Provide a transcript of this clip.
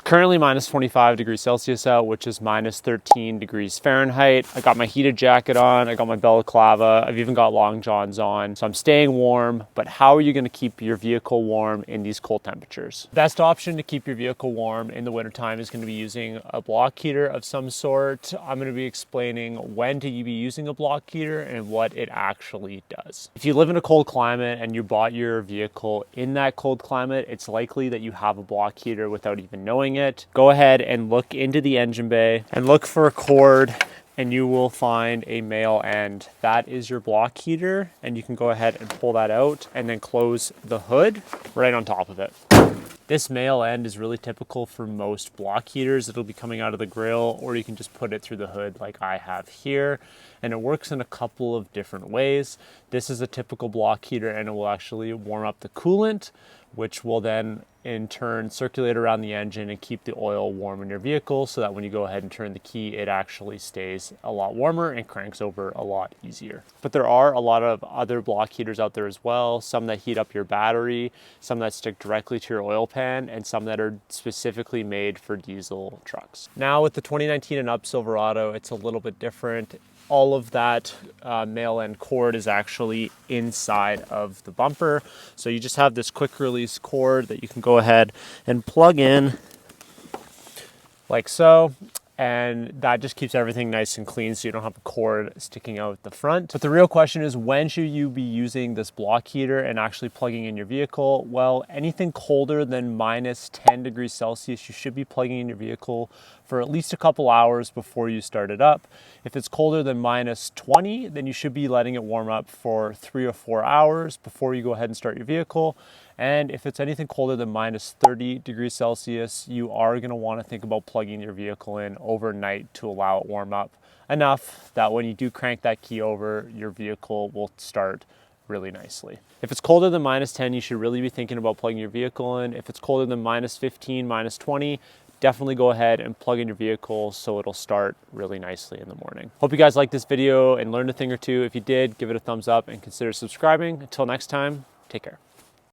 currently minus 25 degrees Celsius out, which is minus 13 degrees Fahrenheit. I got my heated jacket on, I got my balaclava, I've even got long johns on, so I'm staying warm. But how are you going to keep your vehicle warm in these cold temperatures? Best option to keep your vehicle warm in the wintertime is going to be using a block heater of some sort. I'm going to be explaining when to be using a block heater and what it actually does. If you live in a cold climate and you bought your vehicle in that cold climate, it's likely that you have a block heater without even knowing it. Go ahead and look into the engine bay and look for a cord, and you will find a male end. That is your block heater, and you can go ahead and pull that out and then close the hood right on top of it. This male end is really typical for most block heaters. It'll be coming out of the grill, or you can just put it through the hood like I have here. And it works in a couple of different ways. This is a typical block heater, and it will actually warm up the coolant, which will then in turn circulate around the engine and keep the oil warm in your vehicle, so that when you go ahead and turn the key, it actually stays a lot warmer and cranks over a lot easier. But there are a lot of other block heaters out there as well, some that heat up your battery, some that stick directly to your oil pan, and some that are specifically made for diesel trucks. Now with the 2019 and up Silverado, it's a little bit different. All of that male end cord is actually inside of the bumper. So you just have this quick release cord that you can go ahead and plug in like so. And that just keeps everything nice and clean, so you don't have a cord sticking out the front. But the real question is, when should you be using this block heater and actually plugging in your vehicle? Well, anything colder than minus 10 degrees Celsius, you should be plugging in your vehicle for at least a couple hours before you start it up. If it's colder than minus 20, then you should be letting it warm up for 3 or 4 hours before you go ahead and start your vehicle. And if it's anything colder than minus 30 degrees Celsius, you are going to want to think about plugging your vehicle in overnight to allow it warm up enough that when you do crank that key over, your vehicle will start really nicely. If it's colder than minus 10, you should really be thinking about plugging your vehicle in. If it's colder than minus 15, minus 20, definitely go ahead and plug in your vehicle so it'll start really nicely in the morning. Hope you guys liked this video and learned a thing or two. If you did, give it a thumbs up and consider subscribing. Until next time, take care.